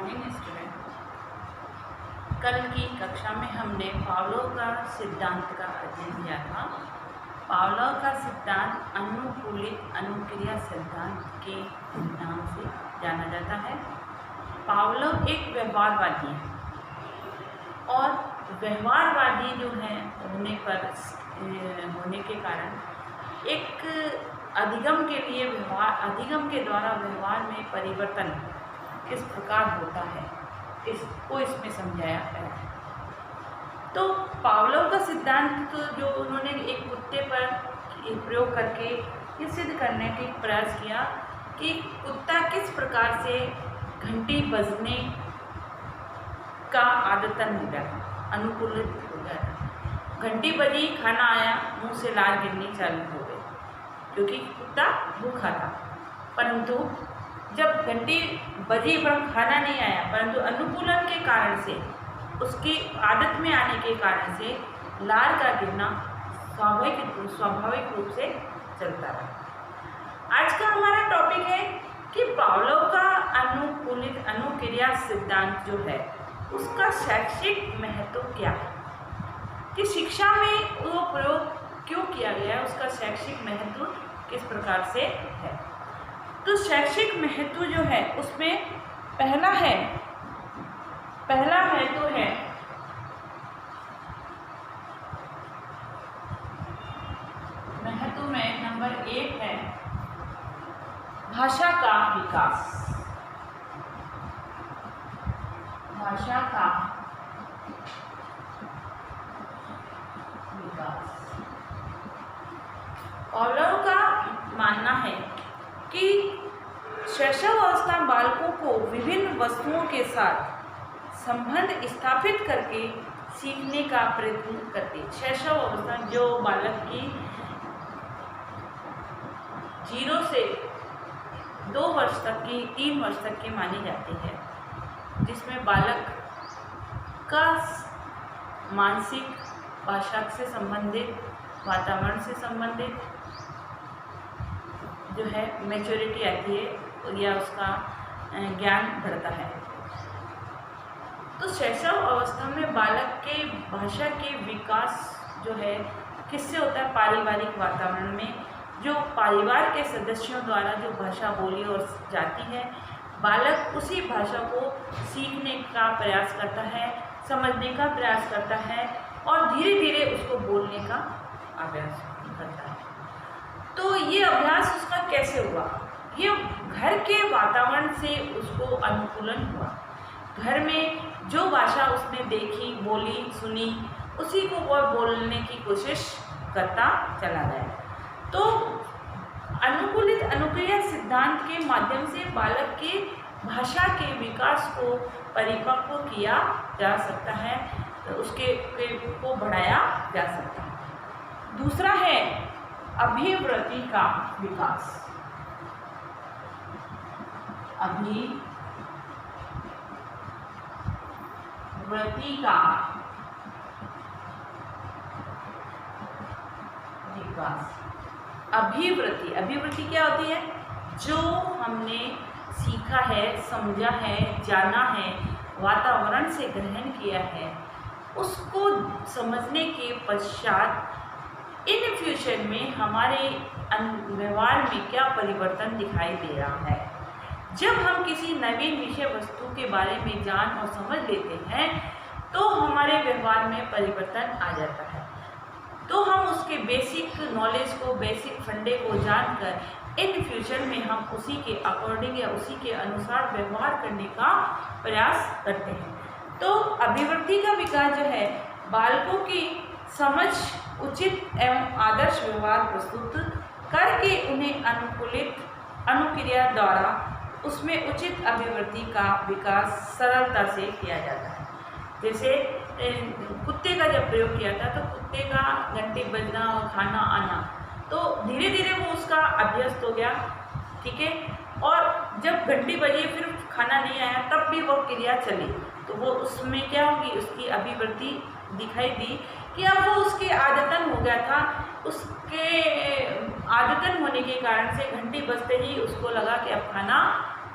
Morning student. कल की कक्षा में हमने पावलोव का सिद्धांत का अध्ययन किया था। पावलोव का सिद्धांत अनुकूलित अनुक्रिया सिद्धांत के नाम से जाना जाता है। पावलोव एक व्यवहारवादी है और व्यवहारवादी जो है होने के कारण एक अधिगम के द्वारा व्यवहार में परिवर्तन किस प्रकार होता है इसको इसमें समझाया गया है। तो पावलोव का सिद्धांत तो जो उन्होंने एक कुत्ते पर प्रयोग करके ये सिद्ध करने का प्रयास किया कि कुत्ता किस प्रकार से घंटी बजने का आदतन हो गया था, अनुकूलित हो गया था। घंटी बजी, खाना आया, मुंह से लार गिरनी चालू हो गई क्योंकि कुत्ता भूखा था। परंतु जब घंटी बजी पर खाना नहीं आया, परंतु अनुकूलन के कारण से, उसकी आदत में आने के कारण से लार का गिरना स्वाभाविक रूप से चलता रहा। आज का हमारा टॉपिक है कि पावलोव का अनुकूलित अनुक्रिया सिद्धांत जो है उसका शैक्षिक महत्व क्या है, कि शिक्षा में वो प्रयोग क्यों किया गया है, उसका शैक्षिक महत्व किस प्रकार से है। तो शैक्षिक महत्व जो है उसमें पहला है महत्व में नंबर 1 है भाषा का विकास। भाषा का विकास। पावलोव का मानना है कि शैशवावस्था बालकों को विभिन्न वस्तुओं के साथ संबंध स्थापित करके सीखने का प्रयत्न करती है। शैशवावस्था जो बालक की 0 से 2 वर्ष तक की, 3 वर्ष तक की मानी जाती है, जिसमें बालक का मानसिक, भाषा से संबंधित, वातावरण से संबंधित जो है मैच्योरिटी आती है या उसका ज्ञान बढ़ता है। तो शैशव अवस्था में बालक के भाषा के विकास जो है किससे होता है? पारिवारिक वातावरण में जो परिवार के सदस्यों द्वारा जो भाषा बोली और जाती है, बालक उसी भाषा को सीखने का प्रयास करता है, समझने का प्रयास करता है और धीरे धीरे उसको बोलने का अभ्यास करता है। तो ये अभ्यास उसका कैसे हुआ? ये घर के वातावरण से उसको अनुकूलन हुआ। घर में जो भाषा उसने देखी, बोली, सुनी, उसी को वह बोलने की कोशिश करता चला गया। तो अनुकूलित अनुक्रिया सिद्धांत के माध्यम से बालक के भाषा के विकास को परिपक्व किया जा सकता है, तो उसके को बढ़ाया जा सकता है। दूसरा है अभिवृत्ति का विकास। अभिवृत्ति का विकास। अभिवृत्ति क्या होती है? जो हमने सीखा है, समझा है, जाना है, वातावरण से ग्रहण किया है, उसको समझने के पश्चात इन फ्यूचर में हमारे व्यवहार में क्या परिवर्तन दिखाई दे रहा है। जब हम किसी नवीन विषय वस्तु के बारे में जान और समझ लेते हैं तो हमारे व्यवहार में परिवर्तन आ जाता है। तो हम उसके बेसिक नॉलेज को, बेसिक फंडे को जानकर इन फ्यूचर में हम उसी के अकॉर्डिंग या उसी के अनुसार व्यवहार करने का प्रयास करते हैं। तो अभिवृत्ति का विकास जो है बालकों की समझ, उचित एवं आदर्श व्यवहार प्रस्तुत करके उन्हें अनुकूलित अनुक्रिया द्वारा उसमें उचित अभिवृत्ति का विकास सरलता से किया जाता है। जैसे कुत्ते का जब प्रयोग किया था तो कुत्ते का घंटी बजना और खाना आना, तो धीरे धीरे वो उसका अभ्यस्त हो गया, ठीक है। और जब घंटी बजी फिर खाना नहीं आया तब भी वो क्रिया चली, तो वो उसमें क्या होगी, उसकी अभिवृत्ति दिखाई दी कि अब वो उसके आदतन हो गया था। उसके आदतन होने के कारण से घंटी बजते ही उसको लगा कि अब खाना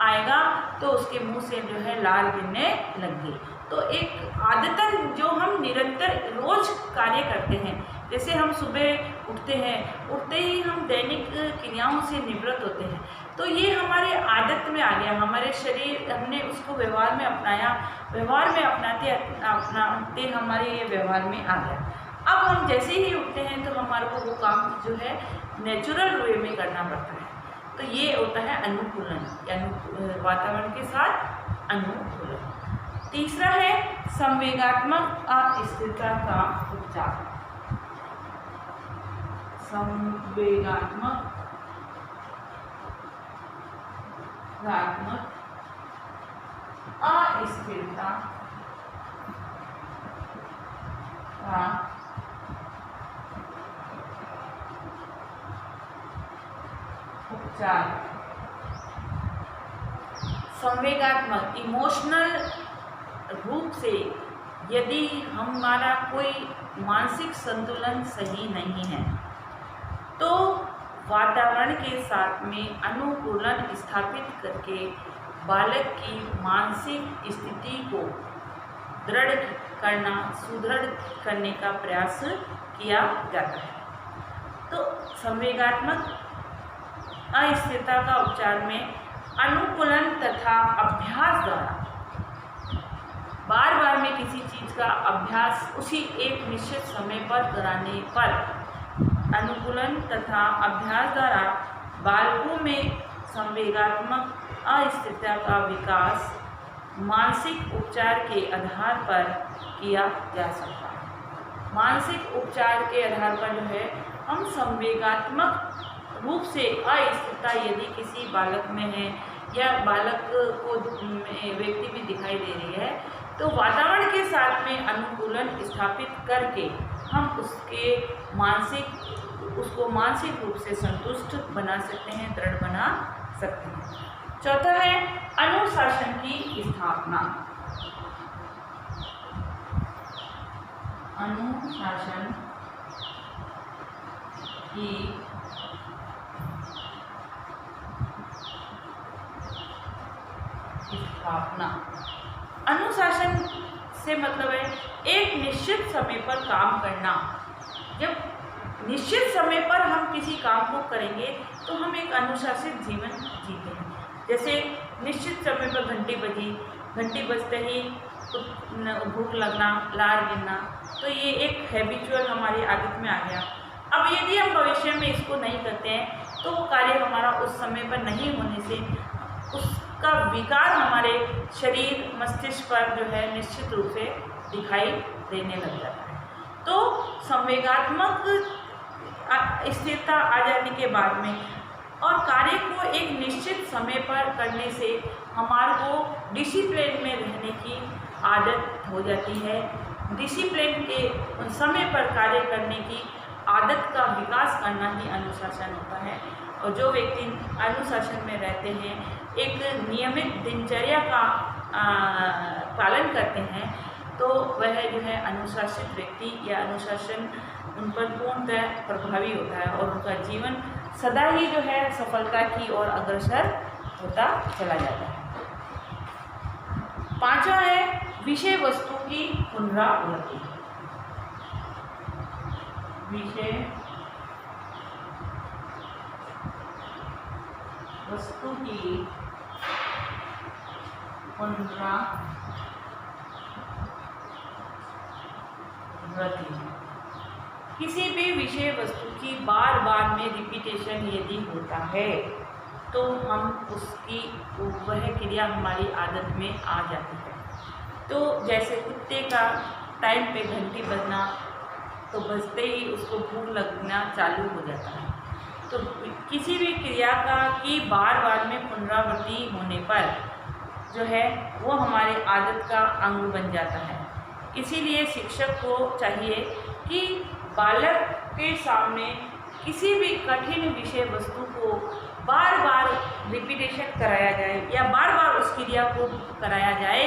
आएगा तो उसके मुंह से जो है लार गिरने लग गई। तो एक आदतन जो हम निरंतर रोज कार्य करते हैं, जैसे हम सुबह उठते हैं, उठते ही हम दैनिक क्रियाओं से निवृत्त होते हैं, तो ये हमारे आदत में आ गया, हमारे शरीर, हमने उसको व्यवहार में अपनाया, व्यवहार में अपनाते हमारे ये व्यवहार में आ गया। अब हम जैसे ही उठते हैं तो हमारे को वो काम जो है नेचुरल वे में करना पड़ता है। तो ये होता है अनुकूलन, यानी वातावरण के साथ अनुकूलन। तीसरा है संवेगात्मक अस्थिरता का उपचार। संवेगात्मक अस्थिरता का उपचार। संवेगात्मक इमोशनल रूप से यदि हमारा कोई मानसिक संतुलन सही नहीं है तो वातावरण के साथ में अनुकूलन स्थापित करके बालक की मानसिक स्थिति को दृढ़ करना, सुदृढ़ करने का प्रयास किया जाता है। तो संवेगात्मक अस्थिरता का उपचार में अनुकूलन तथा अभ्यास द्वारा बार बार में किसी चीज़ का अभ्यास उसी एक निश्चित समय पर कराने पर अनुकूलन तथा अभ्यास द्वारा बालकों में संवेगात्मक अस्थिरता का विकास मानसिक उपचार के आधार पर किया जा सकता है। मानसिक उपचार के आधार पर जो है हम संवेगात्मक रूप से अस्थिरता यदि किसी बालक में है या बालक को व्यक्ति भी दिखाई दे रही है तो वातावरण के साथ में अनुकूलन स्थापित करके हम उसको मानसिक रूप से संतुष्ट बना सकते हैं, दृढ़ बना सकते हैं। चौथा है अनुशासन की स्थापना। अनुशासन की स्थापना। अनुशासन से मतलब है एक निश्चित समय पर काम करना। जब निश्चित समय पर हम किसी काम को करेंगे तो हम एक अनुशासित जीवन जीते हैं। जैसे निश्चित समय पर घंटी बजी, घंटी बजते ही भूख लगना, लार गिरना, तो ये एक हैबिचुअल हमारी आदत में आ गया। अब यदि हम भविष्य में इसको नहीं करते हैं तो वो कार्य हमारा उस समय पर नहीं होने से उसका विकार हमारे शरीर, मस्तिष्क पर जो है निश्चित रूप से दिखाई देने लग जाता है। तो संवेगात्मक स्थिरता आ जाने के बाद में और कार्य को एक निश्चित समय पर करने से हमारे को डिसिप्लिन में रहने की आदत हो जाती है। डिसिप्लिन के समय पर कार्य करने की आदत का विकास करना ही अनुशासन होता है। और जो व्यक्ति अनुशासन में रहते हैं, एक नियमित दिनचर्या का पालन करते हैं, तो वह जो है अनुशासित व्यक्ति या अनुशासन उन पर पूर्णतः प्रभावी होता है और उनका जीवन सदा ही जो है सफलता की ओर अग्रसर होता चला जाता है। पांचवा है विषय वस्तु की पुनरावृत्ति। विषय वस्तु की पुनरावृत्ति। किसी भी विषय वस्तु की बार बार में रिपीटेशन यदि होता है तो हम उसकी वह क्रिया हमारी आदत में आ जाती है। तो जैसे कुत्ते का टाइम पे घंटी बजना, तो बजते ही उसको भूख लगना चालू हो जाता है। तो किसी भी क्रिया की बार बार में पुनरावृत्ति होने पर जो है वो हमारे आदत का अंग बन जाता है। इसीलिए शिक्षक को चाहिए कि बालक के सामने किसी भी कठिन विषय वस्तु को बार बार रिपीटेशन कराया जाए या बार बार उस क्रिया को कराया जाए,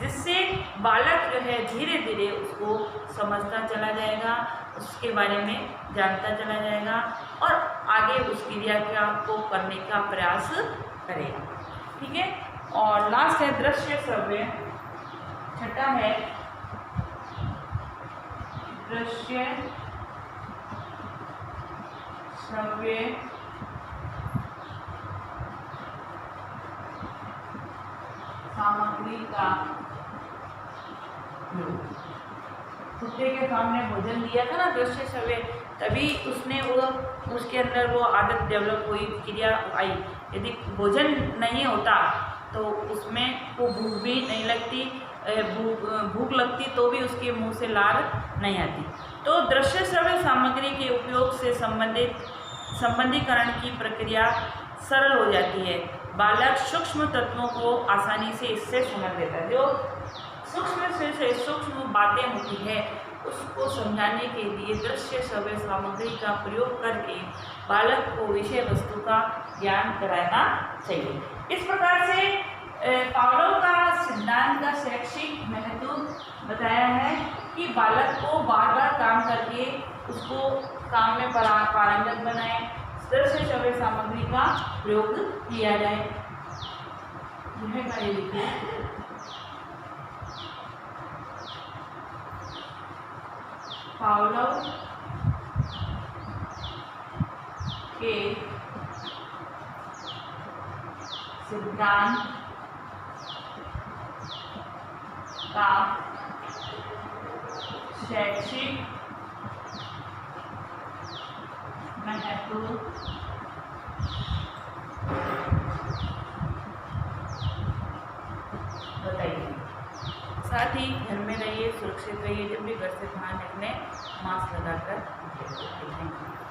जिससे बालक जो है धीरे धीरे उसको समझता चला जाएगा, उसके बारे में जानता चला जाएगा और आगे उस क्रिया को करने का प्रयास करेगा। ठीक है। और लास्ट है दृश्य श्रव्य, छठा है दृश्य श्रव्य सामग्री का कुत्ते के सामने भोजन दिया था ना दृश्य श्रव्य, तभी उसने वो उसके अंदर वो आदत डेवलप हुई, क्रिया आई। यदि भोजन नहीं होता तो उसमें वो भूख भी नहीं लगती, भूख लगती तो भी उसके मुंह से लार नहीं आती। तो दृश्य श्रव्य सामग्री के उपयोग से संबंधीकरण की प्रक्रिया सरल हो जाती है। बालक सूक्ष्म तत्वों को आसानी से इससे समझ लेता है। जो सूक्ष्म से सूक्ष्म बातें होती है उसको समझाने के लिए दृश्य श्रव्य सामग्री का प्रयोग करके बालक को विषय वस्तु का ज्ञान कराना चाहिए। इस प्रकार से पावलोव का सिद्धांत का शैक्षिक महत्व बताया है कि बालक को बार बार काम करके उसको काम में पारंगत बनाए, दृश्य श्रव्य सामग्री का प्रयोग किया जाए। यह कार्य लिखिए। पावलोव के सिद्धांत का शैक्षिक महत्व बताइए। साथ ही घर में रहिए, सुरक्षित रहिए, जब भी घर से बाहर निकले मास्क लगाकर। Thank you.